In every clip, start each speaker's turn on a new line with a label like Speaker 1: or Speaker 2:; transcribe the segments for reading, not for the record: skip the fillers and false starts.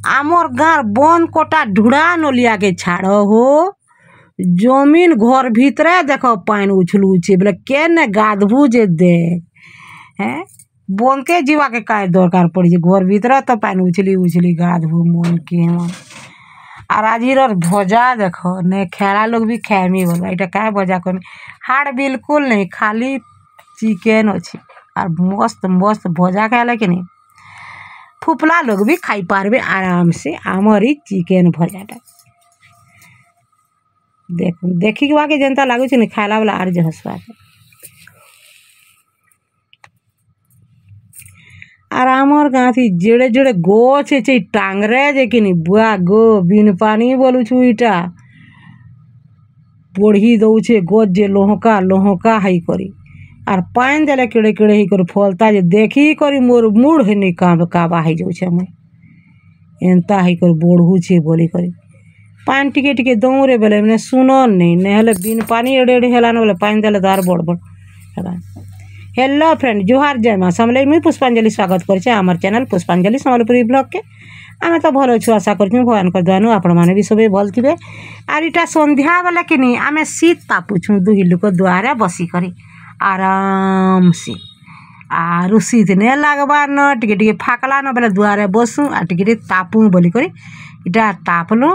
Speaker 1: आमर गाँव बन कोटा ढुड़ा नलिया के छाड़ हो जमीन घर भितरे देख पानी उछलुचे बोले के ने गाधबू जे देख हैं बन के जीवा के काय दरकार पड़ी घर भितर तो पानी उछली उछली गाधबू मन के मन আর আজির ভজা দেখো নে খেলা লোক भी খাইমি বলবা এটা কায় ভজা করি হাড় बिल्कुल नहीं खाली चिकेन अच्छी और मस्त मस्त भजा खाइले कि नहीं फुपला लोग भी खाई पारबे आराम से आमर ही चिकेन भजाटा देखो देखी के जनता लागुच नहीं खाइला वाला आर जे हंसवा আর আমার গাঁথি জেড়ে জেড়ে গছ আছে টাংরে যে কিনি বুয়া গো বিন পানি বলুছু ইটা বড়ি দৌছে গছ যে লোহকা লোহকা হাই করি আর পান দেলে কেড়ে কেড়ে হি করে ফলতা যে দেখি করি মোর মুড় হেনি কাবা হাই যাচ্ছে আমি এন্তা হাই করে বড়হুছে বলি করি পান টিকে টিকে দৌড়ে বেলে মানে শুনন নেই নহলে বিন পানি এড়ে এড়ে হেলানো বলে পান দেলে তো আর বড় বড় হেলান हेलो फ्रेंड जोहार जय माँ समले मुई पुष्पांजलि स्वागत करछे आमर चैनल पुष्पांजलि सम्बलपुरी ब्लॉग के आमे तो भल अच्छु आशा करछुं भगवान कर दयानु आपण माने भी सबे भल थिबे आर इटा संध्या बेला कि नहीं आमे शीत तापुछुं दुही लोक दुआरे बसी करी आराम से आर शीत ने लागबा न टिके टिके फाकला न बेले दुआरे बसुं आ टिके टिके तापुं बोली करी इटा तापलु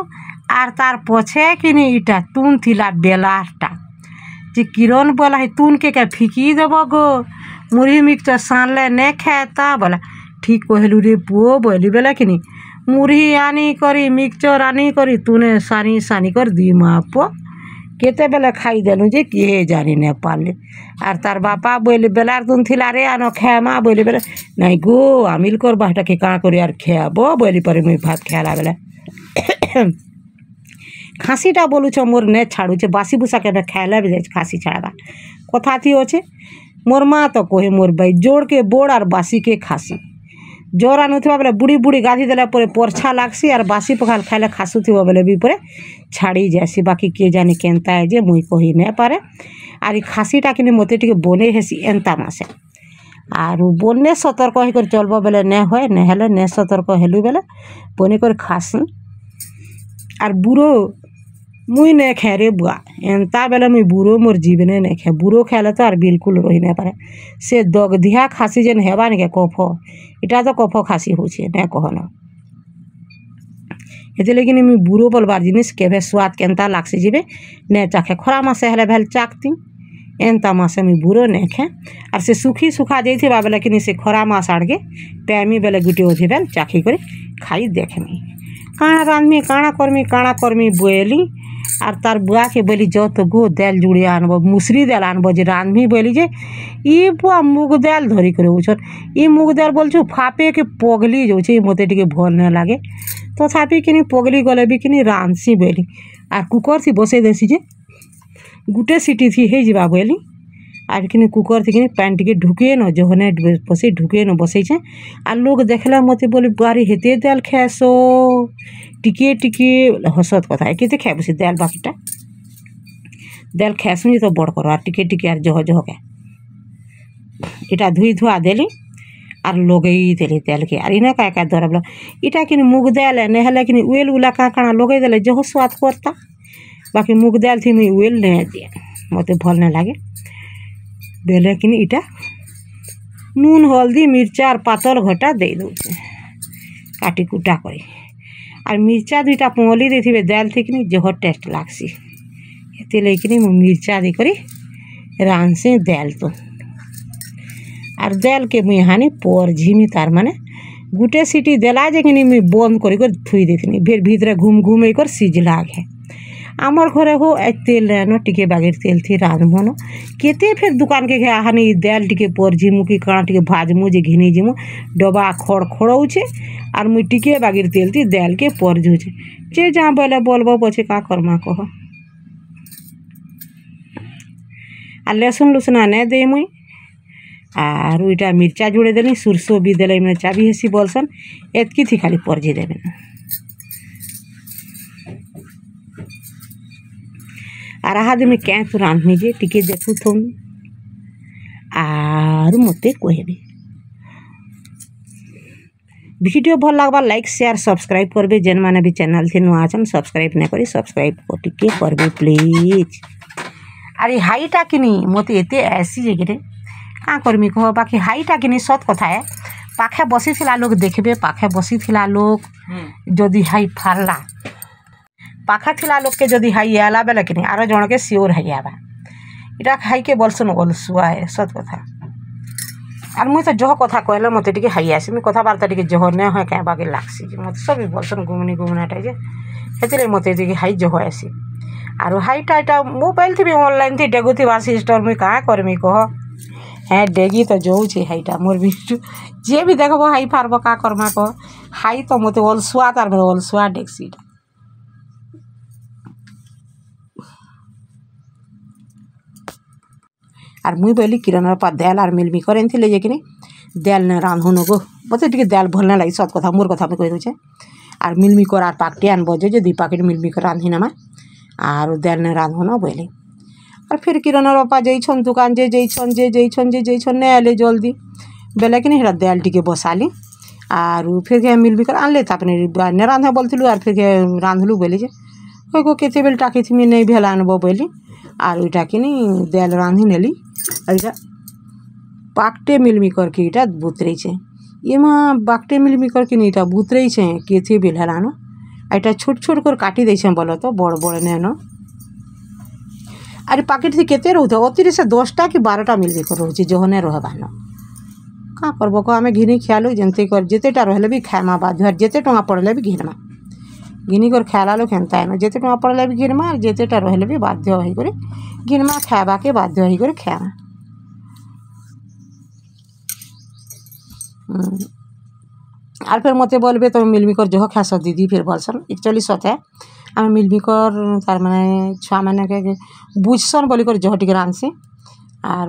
Speaker 1: आर तार पछे कि नहीं इटा तुन थिला बेलाटा जे किरण बोला है तून के क्या फिकी देव गो मुरही मिक्सचर सानले ने खाता बोला ठीक कहलु रे पुओ बोली बेला कि नहीं मुरही आनी करी मिक्सचर आनी करी तूने सानी सानी कर दी माँ पुओ केते बेला खाई देलु जे किए जानी नेपाल आर तार बापा बोली बेलार तुन थिला रे आनो खेमा बोली बेला नहीं गो आमिल कर बाटा के का करी यार खेबो बोली पर मुई भात खेला बेला खाँसीटा बोलुछ मोर ने छाड़ुचे बासी बुसा के खाइला भी जाए खाँसी छाड़ा कथा थी अच्छे मोर माँ तो कहे मोर भाई जोड़ के बोड़ और बासी के खाँसी जोर आनुवा बेले बुढ़ी बुढ़ी गाधी देला पर परछा लागसी और बासी पखाल खाइले खासुथी बेले भी परे छाड़ी जासी बाकी किए जाने केनता है जे मुई कही नहीं पारे आर खाँसीटा कि मते टिके बने हेसी एंता मासे आर बने सतर्क होकर चलब बेले ने होए नहेले ने सतर्क हेलु बेले बने कर खासी आर बुढ़ो मुई नहीं खाए रे बुआ एंता बेले मुई बुढ़ो मोर जीवने नहीं खाए बुढ़ो खाइले तो आर बिल्कुल रही नहीं पारे से दगधिया खासी जेन हेबा नहीं कफ इटा तो कफ खासी होछे नहीं कहना ये लेकिन मुई बुढ़ो बोलबार जिनिस केभे स्वाद केनता लागसी जीवे नहीं चाखे खरा मासे हेले भेल चाकती एंता मासे मुई बुढ़ो नहीं खाए और से सुखी सुखा जाइथिबा बेले कि से खरा मास आड़गे पैमी बेले गुटे ओथि भेल चाखी करे खाई देखमी काଣା रांधमी काଣା करमी बोली और तार बुआ के बोली जो तो गो दाल जुड़िया आनब मुसरी दाल आनब जे रांधमी बोली जे ई बुआ मुग दाल धरी करे उछन ई मुग दाल बोलछु फापे के पगली जाऊे मते टिके भल न लागे तथापि कि पगली गले भी कि रांधसी बोली आर कुकर थी बसई देसी जे गुटे सीटी थी हे जीवा बोली आर कि कुकर थी कि पानी टिके ढुके न जहने बसई ढुके न बसईछे आर लोग देखला मते बोली बारी हेते दाल खाएसो टिके टिके हसत कथा केते खाए दाल बाकीटा दाल खाएसुनी तो बड़ करो आर टिके टिके आर जह जह के इटा धुई धुआ देली आर लगई देली दाल के आर इना का दरबला इटा कि मुग दाल नहले कि उल उला काଣା लगई देले जह स्वाद करता बाकी मुग दाल थी मुई उल नहीं दिए मते भल नहीं लागे बेले कि इटा नून हल्दी मिर्चा और पातल घटा दे दूचे काटी कुटा करी और मिर्चा दुईटा पंगली देथिबे दाल थी कि जह टेस्ट लागसी ये लेकिन मिर्चा दी करी रांधसी दाल तो और दाल के मुई हानि पर झिमी तार माने गुटे सीटी देला जे कि मुई बंद करी कर थुई देथिनी फिर भीतर घूम घूम कर सिझला घे आमर घरे हो तेल न टिके बागेर तेल थी रांधमु न केते फिर दुकान के हानि दाल टिके पर झिमु कि काଣା टिके भाजमु जे घिनी जिमु डबा खड़ खड़ौछे और मुई टिके बागेर तेल थी दाल के पर झुचे जे जहाँ बोले बोलबो पछे का करमा कह आ लहसुन लुसना नहीं दे मुई आर इटा मिर्चा जुड़े देनी सुरसो भी देले मैंने चाबी हेसी बोलसन एतकी थी खाली परझी देवे आर आदमी क्या तो रांधनी जे टिके देखु तुम आर मते कहबे वीडियो भल लगवा लाइक शेयर सब्सक्राइब करबे जेन माने भी चैनल थी नुआ अछन सब्सक्राइब नहीं करी सब्सक्राइब टिके करबे प्लीज। अरे हाईटा किनी मत एते ऐसी जगह क्या करमी कह बाकी हाईटा किनी सत कथा है पाखे बसी थिला लोग देखबे पाखे बसी थिला लोग जदि हाई फारला पाखा थिला लोग के जदि हाई आला बेला किनी आरो जण के सियोर हाई आबा इटा खाई के बोलसन अलसुआ है सत कथा। और मुई तो जह कथा कहले मत टिके हाई आसी मुई कथबार्ता टिके जह ने है क्या बाकी लागसी मत सब बोलसन घुमनी घुमनाटा जे हेतिले मत टिके हाई जह आसी और हाईटा इटा मोबाइल थी ऑनलाइन थी डेगु थी सिस्टर मुई क्या करमी कह हाँ डेगी तो जाऊे हाईटा मोर भी जे भी देखब हाई फारब क्या करमा कह हाई तो मत अलसुआ तार अलसुआ डेगसी और मुई बोली किरण पा दाल और मिलमी करें थे लेकिन दाल ने रांधुन गो मत टे दाल भल ना लगे सत कथा मोर कथा मुझे कही दूचे और मिलमी कर आर पाकटे आनब जो 2 पैकेट मिलमी कर रांधि नमा और दाल ने रांधुन बोली और फिर किरण बापा जैछन दुकान जे जैछन नहीं आले जल्दी बेले कि नहीं दाल टी बसाली और फिर के मिलमी कर आनले तापने ने रांधे बोलूँ और फिर के रांधलु बोली को केते बेल टाकी थी नहीं भेल आनब बोली और इटा कि दाल रांधि नेली और इटा पाकटे मिलमी करके इटा बुतरे ये माँ बाकटे मिलमी करके इटा बुतरे केथे बेल हेलानो इटा छोट छोट कर काटी दे बोल तो बड़ बड़ नेनो अरे पाकेट थी केते रोथे अति से 10टा कि 12टा मिलमी कर रोचे जहने रहबान क्या करब कह आम घिनी खियालु जमते कर जितेटा रही भी खाएमा बाध्य जिते टଙ୍କା पड़े भी घिनमा घिनी कर खाला लोग हेन्ता है जिते टଙ୍କା पड़े भी घिनमा और जितेटा रही भी बाध्य होकर घिनमा खावा के बाध्य होकर खाएमा और फिर मत बोलबे तुम मिलमिकर जह खास दीदी फिर बोलसन एक्चुअली सत है आम मिलमिकर तार माने छुआ मैंने के बुझसन बोलिकर जह टी रांधसी और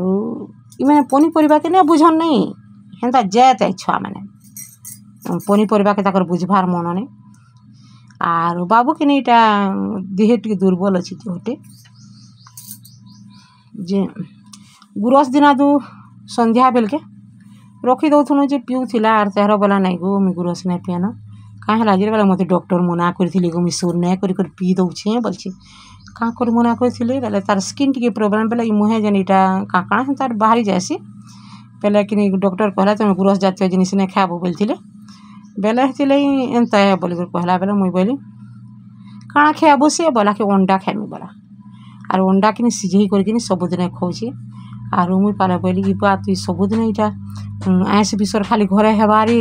Speaker 1: इमें पनीपरिया के नहीं बुझन नहीं हेन्ता जाते छुआ मैंने पनीपरिया के ताकर बुझबार मन नहीं और बाबू के नहीं इटा देह टी दुर्बल अच्छी जहटे जे गुरस दिना दू संध्या बेल के रखी दौथुनु जे पिउथिला और तेहर बोला नहीं गो मुझे गुरस नहीं पियान कहाँ लाजिर बेला मत डॉक्टर मना करी गो मुझे सुर नहीं कर पी दौचे बोलছি कहाँ कर मना करी बेले तार स्किन टी प्रोब्लेम बेले मुहे जेन इटा काकड़ा है तार बाहरी जासी पहले कि डॉक्टर कहला तुम गुरस जातीय जिनिस नहीं खाबो बोलते बेले हेतिले एंता है बोली कहला बेले मुई बोली काଣା खाबो से बोला कि अंडा खाइमी बोला और अंडा कि सिझे कर सबुदिन खाऊे और मुई पाले बोली कि बा तु सबुदिन इटा आइस विषर खाली घरे हेबारे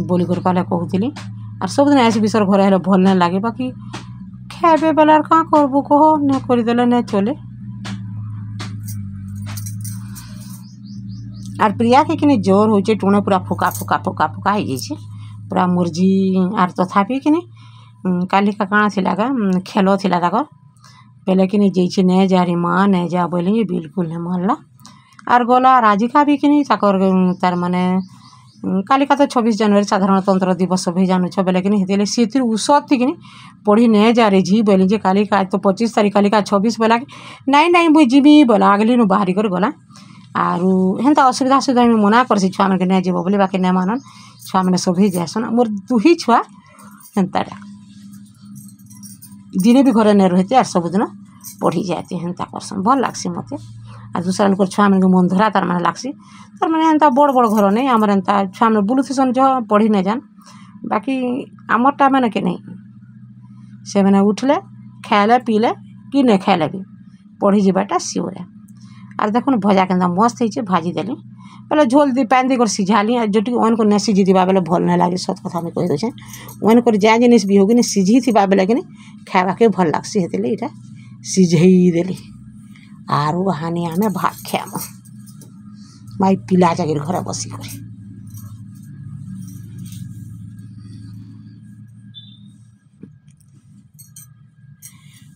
Speaker 1: बोली कर पाले कहूली और सबुदिन आइस विषर घरे हेले भल नहीं लगे बाकी खाबे बेला क्या करबो कह नहीं करदेले नहीं चले और प्रिया के कि जोर हो टुणे पूरा फुका फुका फुका फुका हो जाए पूरा मुर्जी और तथापि कि काली का काଣା थिला का खेल थिला ताकर पहले कि जैसे नहीं जा रही माँ नहीं जा बोले बिल्कुल नहीं मानला और गला राजिका भी कि तार माने काली का तो 26 जनवरी साधारणतंत्र दिवस भी जानू बेले कि से उसत थी कि पढ़ी नहीं जा रही जी बोली जे काली का तो 25 तारीख काली का 26 बोला कि नहीं मुझे जीवी बोला अगली नु बाहरी कर गला और हेन्ता असुविधा सुविधा में मना करसी छुआ मन के नहीं जीव बोली बाकी नहीं मानन छुआ मैंने सभी जासन मोर 2 छुआ हेन्ता दिने भी घरे नहीं रहते और सबुदिन पढ़ी जाती हेन्ता करसन भल लागसी मत और दूसरा लोग छुआ मन के मन धरा तार मैंने लागसी तार मैंने हेन्ता बड़ बड़ घर नहीं आमर हेन्ता छुआ मैंने बुलुथन जो पढ़ी नहीं जान बाकी आमरटा मैंने के नहीं से मैंने उठले खाएले पीले कि नहीं खाएले भी पढ़ी जावाटा सियोर है और देखो भजा के मस्त हो भाजी देली पहले झोल दी पानी दी कर सिझाली जो ओन को नहीं सिझी थी बेले भल नहीं लगे सत कथा कही दूचे ओन कर जहाँ जिनिस भी होगी सिझी थी बेले कि खावा के भल लगसी हेतले इटा सिझई देली और हानि आम भात खाम माई पिला जागिर घर बसी कर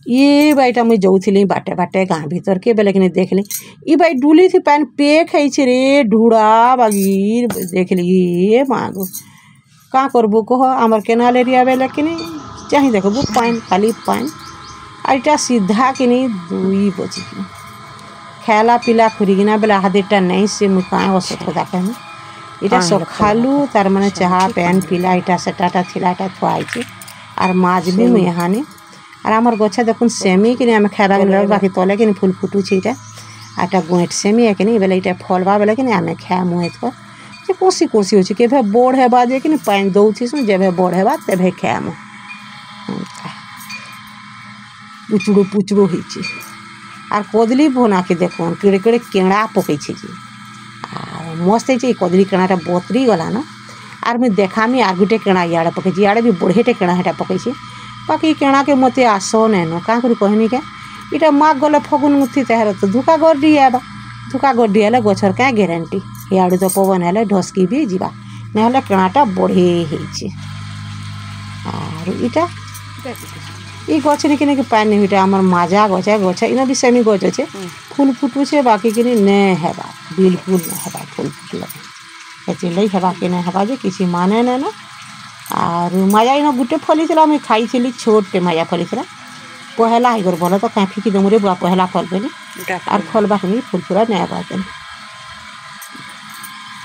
Speaker 1: ये बाईटा मुझे जाऊली बाटे बाटे गाँ भीतर के बेले कि देख ली ये बाई डुली थी पान पे खाई रे ढूढ़ा बागिर देख ली ये मागो क्या करबो कह आमर केनाल एरिया बेले कि चाहे देखबो पान खाली पान आईटा सीधा कि 2 बजे खेला पिला खुरीकिना बेला हाथ नहीं से मुझे कहाँ असत कथा कहनी इटा सखालू तार माने चाहा पैन पिला इटा सेटाटा थिला इटा थुआइछि आर माजबी मु यहानी आर हमर गछा देखुन सेमी कि आमे खाबा गेल बाकी तले कि फूल फुटू छी इटा आटा गोइट सेमी है कि बेले इटा फलबा बेले कि आमे खामु एतको जे कोसी कोसी होछि केभे बोड़ हेबा जे कि पानी दउछि सु जेभे बोड़ हेबा तेभे खामु पुचड़ो पुचड़ो होइछि आर कदली बना के देखुन केड़े केड़े केड़ा पकै छी आर मस्त है कदली केणाटा बतरी गला न आर मैं देखामी आर गुटे केणा इयाड़े पकै इयाड़े भी बढ़ेटे केणा हेटा पकै बाकी केणा के मते आसो नैनो का करी कहमी के इटा माघ गले फगुन मुथी तेहर तो धुका गड्डी आबा धुका गड्डी हेले गछर क्या ग्यारंटी इयाड़े तो पवन हेले ढसकी भी जीवा नहले केणाटा बढ़े हेछि आर इटा ई गछ ने कि पानी इटा हमर माजा गछ गछ इना भी सेमी गछ अछि फूल फुटू छे बाकी कि ने हेबा बिल्कुल ने हेबा फूल फुटला एते लई हेबा के ने हेबा जे किछि माने ने ना आर माजा इना गुटे फली छला मैं खाई छली छोटे माजा फली छला पहला इगर बोला तो काफी की दमरे बुआ पहला फल बेनी आर फल बाकनी फूल पूरा नया बातन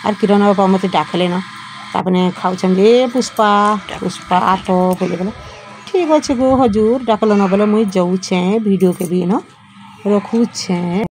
Speaker 1: आर किरण बाबा मते डाकले ना तापने खाउ छम जे पुष्पा पुष्पा तो बोले बोले ठीक अच्छे गो हजूर डाकल न बोले मुई जाऊ छे वीडियो के भी न रखू छे।